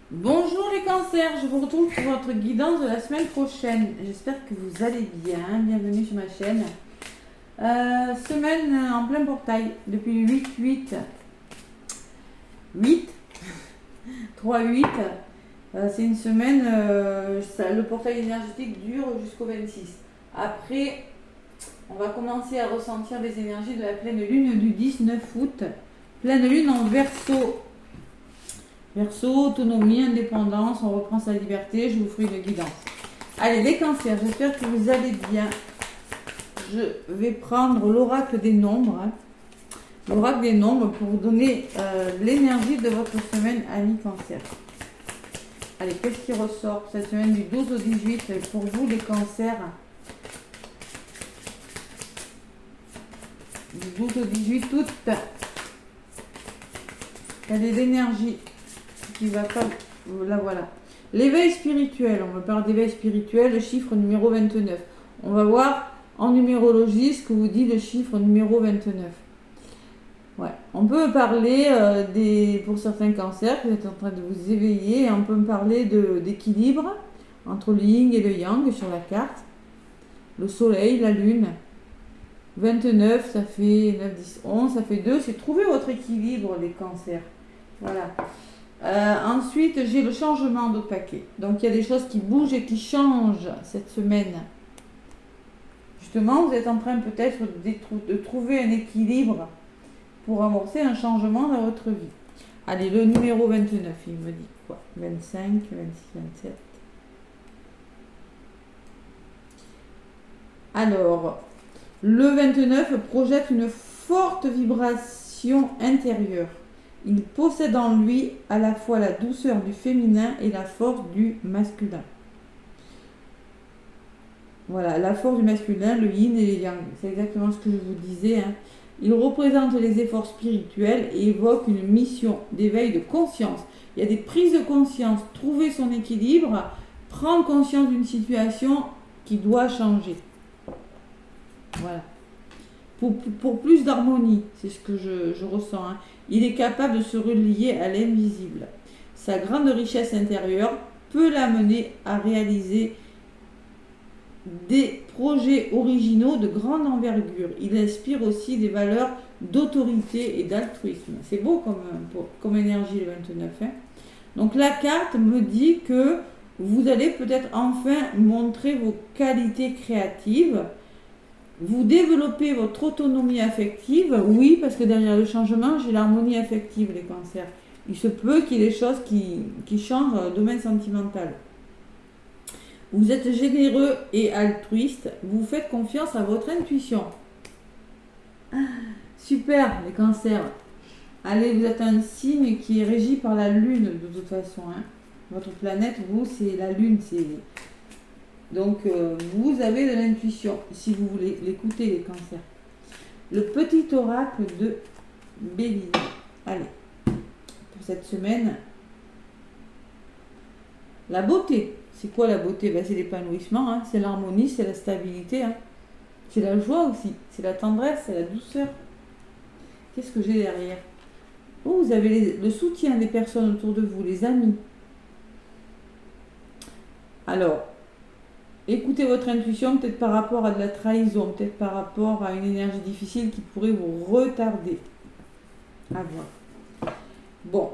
Bonjour les cancers, je vous retrouve pour votre guidance de la semaine prochaine. J'espère que vous allez bien, bienvenue sur ma chaîne. Semaine en plein portail, depuis 8-8, 8, 3-8. C'est une semaine, le portail énergétique dure jusqu'au 26. Après, on va commencer à ressentir les énergies de la pleine lune du 19 août. Pleine lune en Verseau. Verseau, autonomie, indépendance, on reprend sa liberté, je vous ferai une guidance. Allez, les cancers, j'espère que vous allez bien. Je vais prendre l'oracle des nombres. L'oracle des nombres pour vous donner l'énergie de votre semaine, amis cancers. Allez, qu'est-ce qui ressort pour cette semaine du 12 au 18 pour vous, les cancers? Du 12 au 18 août. Quelle est l'énergie qui va pas... Là, voilà. L'éveil spirituel. On me parle d'éveil spirituel, le chiffre numéro 29. On va voir en numérologie ce que vous dit le chiffre numéro 29. Ouais. On peut parler pour certains cancers, vous êtes en train de vous éveiller, on peut me parler d'équilibre entre le yin et le yang sur la carte. Le soleil, la lune. 29, ça fait 9, 10, 11, ça fait 2. C'est trouver votre équilibre, les cancers. Voilà. Ensuite, j'ai le changement de paquet. Donc, il y a des choses qui bougent et qui changent cette semaine. Justement, vous êtes en train peut-être de trouver un équilibre pour amorcer un changement dans votre vie. Allez, le numéro 29, il me dit quoi? 25, 26, 27. Alors, le 29 projette une forte vibration intérieure. Il possède en lui à la fois la douceur du féminin et la force du masculin. Voilà, la force du masculin, le yin et le yang. C'est exactement ce que je vous disais. Il représente les efforts spirituels et évoque une mission d'éveil de conscience. Il y a des prises de conscience, trouver son équilibre, prendre conscience d'une situation qui doit changer. Voilà. Pour plus d'harmonie, c'est ce que je ressens. Il est capable de se relier à l'invisible. Sa grande richesse intérieure peut l'amener à réaliser des projets originaux de grande envergure. Il inspire aussi des valeurs d'autorité et d'altruisme. C'est beau comme énergie le 29. Donc la carte me dit que vous allez peut-être enfin montrer vos qualités créatives. Vous développez votre autonomie affective, oui, parce que derrière le changement, j'ai l'harmonie affective, les cancers. Il se peut qu'il y ait des choses qui changent dans le domaine sentimental. Vous êtes généreux et altruiste, vous faites confiance à votre intuition. Super, les cancers. Allez, vous êtes un signe qui est régi par la lune, de toute façon. Votre planète, vous, c'est la lune, c'est... Donc, vous avez de l'intuition, si vous voulez l'écouter, les cancers. Le petit oracle de Béline. Allez, pour cette semaine, la beauté. C'est quoi la beauté? C'est l'épanouissement, c'est l'harmonie, c'est la stabilité. C'est la joie aussi, c'est la tendresse, c'est la douceur. Qu'est-ce que j'ai derrière? Oh, vous avez le soutien des personnes autour de vous, les amis. Alors, écoutez votre intuition, peut-être par rapport à de la trahison, peut-être par rapport à une énergie difficile qui pourrait vous retarder. À voir. Bon,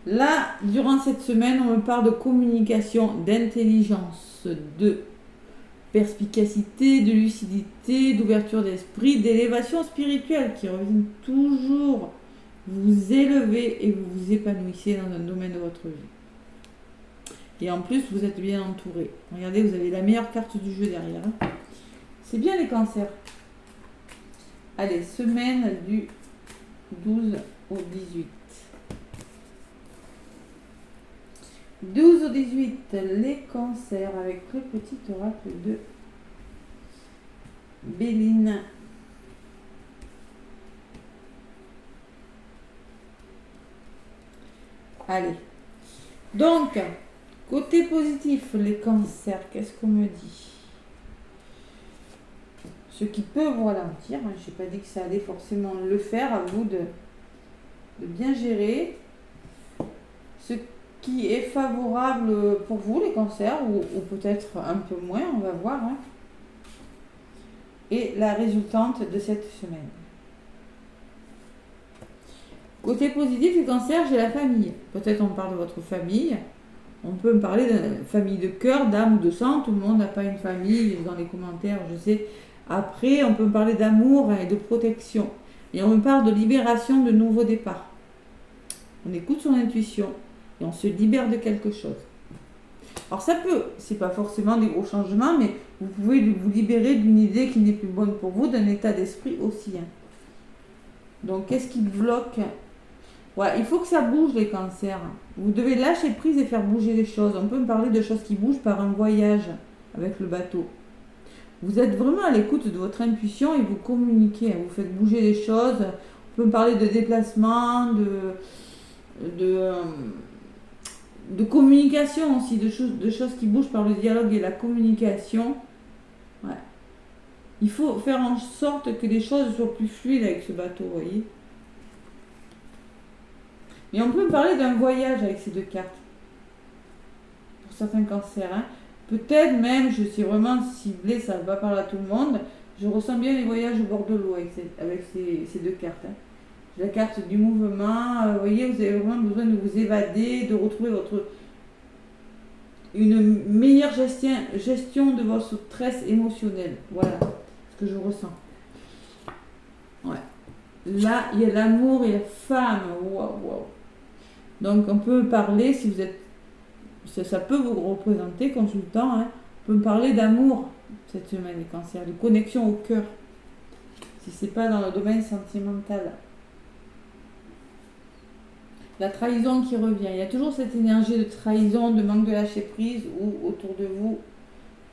là, durant cette semaine, on me parle de communication, d'intelligence, de perspicacité, de lucidité, d'ouverture d'esprit, d'élévation spirituelle qui revient toujours vous élever et vous vous épanouissez dans un domaine de votre vie. Et en plus, vous êtes bien entouré. Regardez, vous avez la meilleure carte du jeu derrière. C'est bien les cancers. Allez, semaine du 12 au 18. 12 au 18, les cancers avec le petit oracle de Béline. Allez. Donc... côté positif, les cancers, qu'est-ce qu'on me dit? Ce qui peut vous ralentir, je n'ai pas dit que ça allait forcément le faire, à vous de bien gérer. Ce qui est favorable pour vous, les cancers, ou peut-être un peu moins, on va voir. Hein. Et la résultante de cette semaine. Côté positif, les cancers, j'ai la famille. Peut-être on parle de votre famille. On peut me parler d'une famille de cœur, d'âme ou de sang. Tout le monde n'a pas une famille, dans les commentaires, je sais. Après, on peut me parler d'amour et de protection. Et on me parle de libération, de nouveau départ. On écoute son intuition et on se libère de quelque chose. Alors ça peut, c'est pas forcément des gros changements, mais vous pouvez vous libérer d'une idée qui n'est plus bonne pour vous, d'un état d'esprit aussi. Hein. Donc qu'est-ce qui bloque? Ouais, il faut que ça bouge les cancers. Vous devez lâcher prise et faire bouger les choses. On peut me parler de choses qui bougent par un voyage avec le bateau. Vous êtes vraiment à l'écoute de votre intuition et vous communiquez. Vous faites bouger les choses. On peut me parler de déplacement, de communication aussi, de choses qui bougent par le dialogue et la communication. Ouais. Il faut faire en sorte que les choses soient plus fluides avec ce bateau, vous voyez. Et on peut me parler d'un voyage avec ces deux cartes. Pour certains cancers. Hein. Peut-être même, je suis vraiment ciblée, ça ne va pas parler à tout le monde. Je ressens bien les voyages au bord de l'eau avec ces deux cartes. Hein. La carte du mouvement, vous voyez, vous avez vraiment besoin de vous évader, de retrouver une meilleure gestion de votre stress émotionnel. Voilà ce que je ressens. Ouais. Là, il y a l'amour et la femme. Waouh. Donc, on peut parler, si vous êtes... Ça peut vous représenter, consultant, hein, on peut me parler d'amour cette semaine, les cancers, de connexion au cœur. Si ce n'est pas dans le domaine sentimental. La trahison qui revient. Il y a toujours cette énergie de trahison, de manque de lâcher prise ou autour de vous,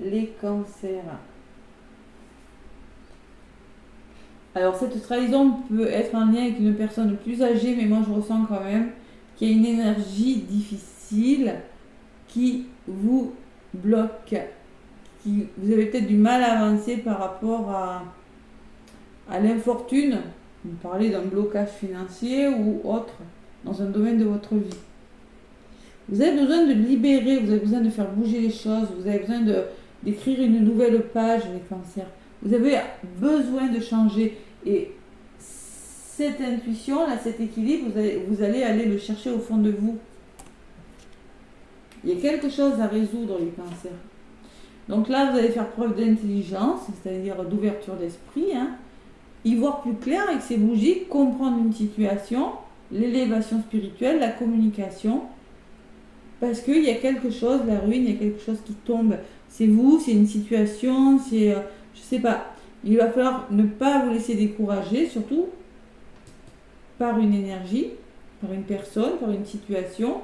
les cancers. Alors cette trahison peut être en lien avec une personne plus âgée, mais moi je ressens quand même qu'il y a une énergie difficile qui vous bloque. Vous avez peut-être du mal à avancer par rapport à l'infortune. Vous parlez d'un blocage financier ou autre. Dans un domaine de votre vie. Vous avez besoin de libérer, vous avez besoin de faire bouger les choses, vous avez besoin d'écrire une nouvelle page, les cancers. Vous avez besoin de changer. Et cette intuition, là, cet équilibre, vous allez aller le chercher au fond de vous. Il y a quelque chose à résoudre, les cancers. Donc là, vous allez faire preuve d'intelligence, c'est-à-dire d'ouverture d'esprit, hein, y voir plus clair avec ces bougies, comprendre une situation, l'élévation spirituelle, la communication, parce qu'il y a quelque chose, la ruine, il y a quelque chose qui tombe. C'est vous, c'est une situation, c'est, je sais pas. Il va falloir ne pas vous laisser décourager, surtout par une énergie, par une personne, par une situation,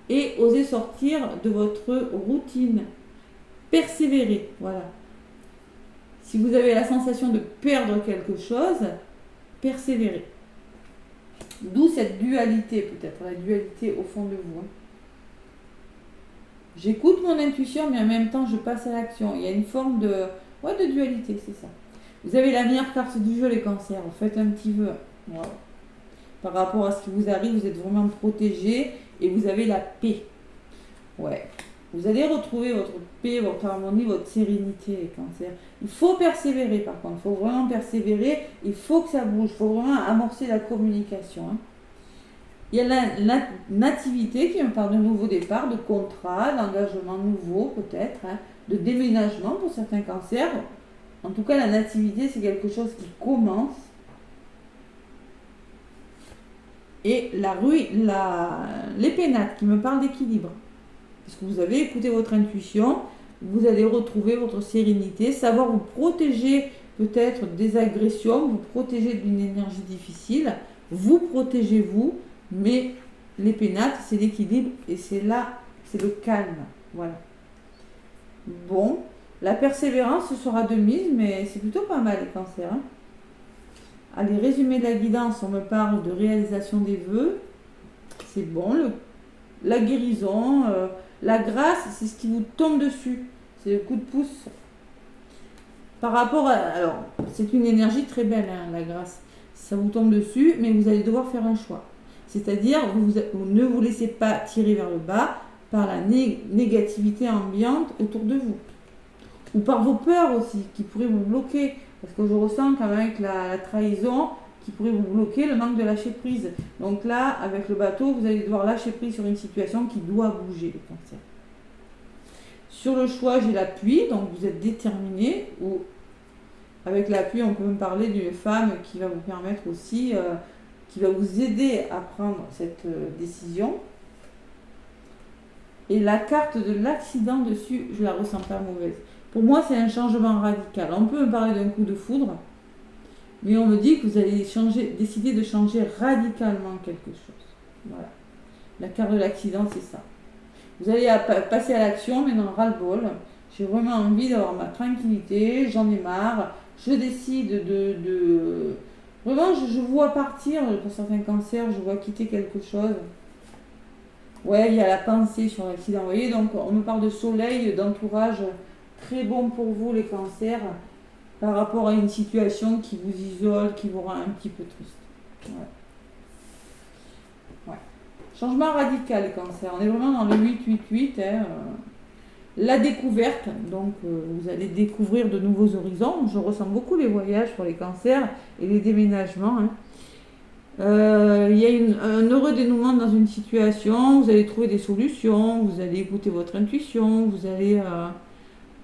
et oser sortir de votre routine. Persévérer, voilà. Si vous avez la sensation de perdre quelque chose, persévérez. D'où cette dualité, peut-être, la dualité au fond de vous. Hein. J'écoute mon intuition, mais en même temps, je passe à l'action. Il y a une forme de dualité, c'est ça. Vous avez la meilleure carte du jeu, les cancers. Vous faites un petit vœu. Wow. Par rapport à ce qui vous arrive, vous êtes vraiment protégé et vous avez la paix. Ouais. Vous allez retrouver votre paix, votre harmonie, votre sérénité, les cancers. Il faut persévérer, par contre. Il faut vraiment persévérer. Il faut que ça bouge. Il faut vraiment amorcer la communication. Hein. Il y a la nativité qui me parle de nouveau départ, de contrat, d'engagement nouveau, peut-être, hein, de déménagement pour certains cancers. En tout cas, la nativité, c'est quelque chose qui commence. Et les pénates qui me parlent d'équilibre. Parce que vous avez écouté votre intuition, vous allez retrouver votre sérénité, savoir vous protéger peut-être des agressions, vous protéger d'une énergie difficile, vous protégez vous, mais les pénates, c'est l'équilibre et c'est là, c'est le calme. Voilà. Bon, la persévérance ce sera de mise, mais c'est plutôt pas mal les cancers. Hein. Allez, résumé de la guidance, on me parle de réalisation des vœux. C'est bon, la guérison, la grâce, c'est ce qui vous tombe dessus. C'est le coup de pouce. Par rapport à... Alors, c'est une énergie très belle, hein, la grâce. Ça vous tombe dessus, mais vous allez devoir faire un choix. C'est-à-dire, vous ne vous laissez pas tirer vers le bas par la négativité ambiante autour de vous. Ou par vos peurs aussi, qui pourraient vous bloquer. Parce que je ressens qu'avec la trahison, qui pourrait vous bloquer, le manque de lâcher prise. Donc là, avec le bateau, vous allez devoir lâcher prise sur une situation qui doit bouger, le Cancer. Sur le choix, j'ai l'appui, donc vous êtes déterminé. Ou avec l'appui, on peut me parler d'une femme qui va vous permettre aussi, qui va vous aider à prendre cette décision. Et la carte de l'accident dessus, je la ressens pas mauvaise. Pour moi, c'est un changement radical. On peut me parler d'un coup de foudre, mais on me dit que vous allez décider de changer radicalement quelque chose. Voilà. La carte de l'accident, c'est ça. Vous allez passer à l'action, mais dans le ras-le-bol. J'ai vraiment envie d'avoir ma tranquillité, j'en ai marre. Je décide de... Vraiment, je vois partir, pour certains cancers, je vois quitter quelque chose. Ouais, il y a la pensée sur l'accident, vous voyez, donc on me parle de soleil, d'entourage très bon pour vous les cancers, par rapport à une situation qui vous isole, qui vous rend un petit peu triste. Ouais. Changement radical les cancers, on est vraiment dans le 8-8-8, la découverte, donc vous allez découvrir de nouveaux horizons. Je ressens beaucoup les voyages pour les cancers et les déménagements. Il y a un heureux dénouement dans une situation, vous allez trouver des solutions, vous allez écouter votre intuition, vous allez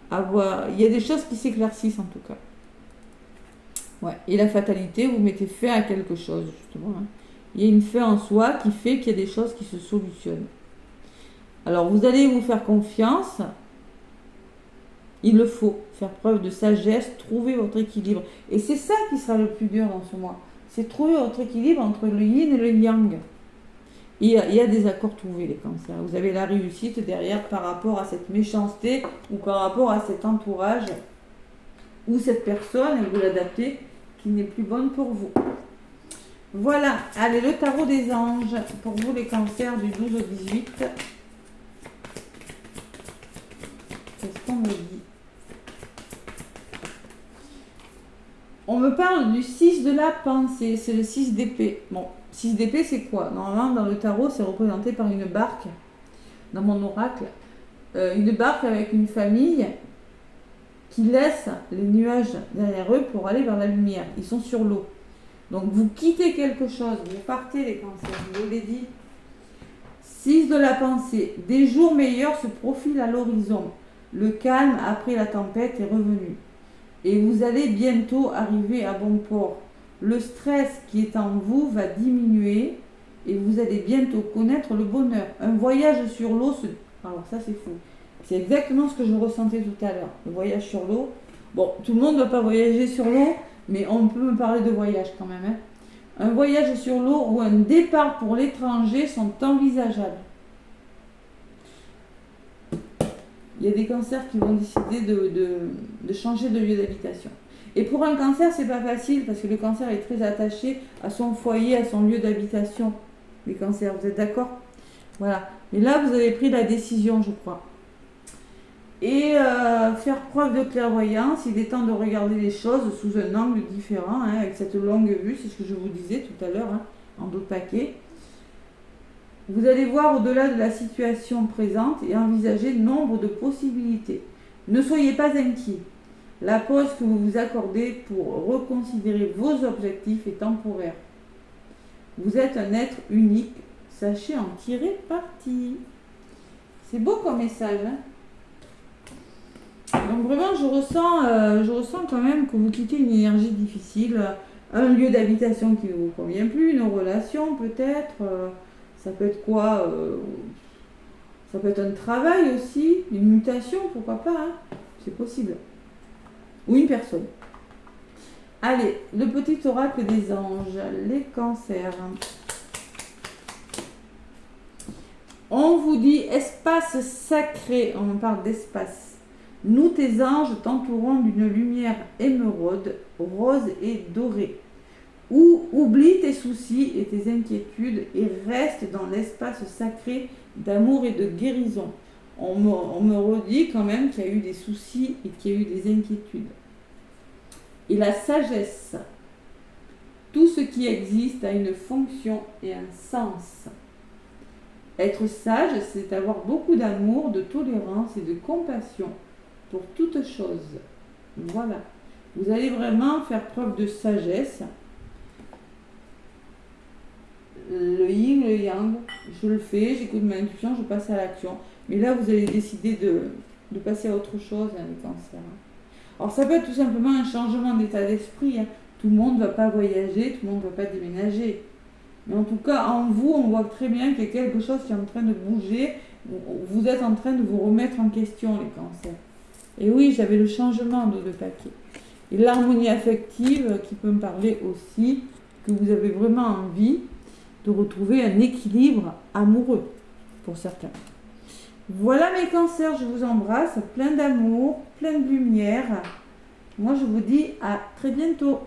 avoir... Il y a des choses qui s'éclaircissent en tout cas. Ouais. Et la fatalité, vous mettez fin à quelque chose justement. Il y a une fin en soi qui fait qu'il y a des choses qui se solutionnent. Alors vous allez vous faire confiance, il le faut, faire preuve de sagesse, trouver votre équilibre. Et c'est ça qui sera le plus dur dans ce mois. C'est trouver votre équilibre entre le yin et le yang. Il y a des accords trouvés, les cancers. Vous avez la réussite derrière par rapport à cette méchanceté ou par rapport à cet entourage ou cette personne, et vous l'adaptez, qui n'est plus bonne pour vous. Voilà, allez, le tarot des anges, pour vous les cancers du 12 au 18. Qu'est-ce qu'on me dit? On me parle du 6 de la pensée, c'est le 6 d'épée. Bon, 6 d'épée, c'est quoi? Normalement, dans le tarot, c'est représenté par une barque, dans mon oracle. Une barque avec une famille qui laisse les nuages derrière eux pour aller vers la lumière. Ils sont sur l'eau. Donc, vous quittez quelque chose, vous partez les cancers, je vous l'ai dit. 6 de la pensée. Des jours meilleurs se profilent à l'horizon. Le calme après la tempête est revenu. Et vous allez bientôt arriver à bon port. Le stress qui est en vous va diminuer et vous allez bientôt connaître le bonheur. Un voyage sur l'eau, alors ça c'est fou. C'est exactement ce que je ressentais tout à l'heure. Le voyage sur l'eau. Bon, tout le monde ne va pas voyager sur l'eau, mais on peut me parler de voyage quand même. Un voyage sur l'eau ou un départ pour l'étranger sont envisageables. Il y a des cancers qui vont décider de changer de lieu d'habitation. Et pour un cancer, c'est pas facile parce que le cancer est très attaché à son foyer, à son lieu d'habitation. Les cancers, vous êtes d'accord? Voilà. Mais là, vous avez pris la décision, je crois. Et faire preuve de clairvoyance, il est temps de regarder les choses sous un angle différent, avec cette longue vue, c'est ce que je vous disais tout à l'heure, en d'autres paquets. Vous allez voir au-delà de la situation présente et envisager nombre de possibilités. Ne soyez pas inquiets. La pause que vous vous accordez pour reconsidérer vos objectifs est temporaire. Vous êtes un être unique. Sachez en tirer parti. C'est beau comme message. Donc vraiment, je ressens quand même que vous quittez une énergie difficile, un lieu d'habitation qui ne vous convient plus, une relation peut-être. Ça peut être quoi? Ça peut être un travail aussi, une mutation, pourquoi pas, c'est possible. Ou une personne. Allez, le petit oracle des anges, les cancers. On vous dit espace sacré, on parle d'espace. Nous, tes anges, t'entourons d'une lumière émeraude, rose et dorée. Ou oublie tes soucis et tes inquiétudes et reste dans l'espace sacré d'amour et de guérison. On me redit quand même qu'il y a eu des soucis et qu'il y a eu des inquiétudes. Et la sagesse. Tout ce qui existe a une fonction et un sens. Être sage, c'est avoir beaucoup d'amour, de tolérance et de compassion pour toute chose. Voilà. Vous allez vraiment faire preuve de sagesse. Le yin, le yang, je le fais, j'écoute ma intuition, je passe à l'action. Mais là, vous allez décider de passer à autre chose, hein, les cancers. Alors, ça peut être tout simplement un changement d'état d'esprit. Hein. Tout le monde ne va pas voyager, tout le monde ne va pas déménager. Mais en tout cas, en vous, on voit très bien qu'il y a quelque chose qui est en train de bouger. Vous êtes en train de vous remettre en question, les cancers. Et oui, j'avais le changement de deux paquets. Et l'harmonie affective qui peut me parler aussi, que vous avez vraiment envie de retrouver un équilibre amoureux pour certains. Voilà mes cancers, je vous embrasse, plein d'amour, plein de lumière. Moi, je vous dis à très bientôt.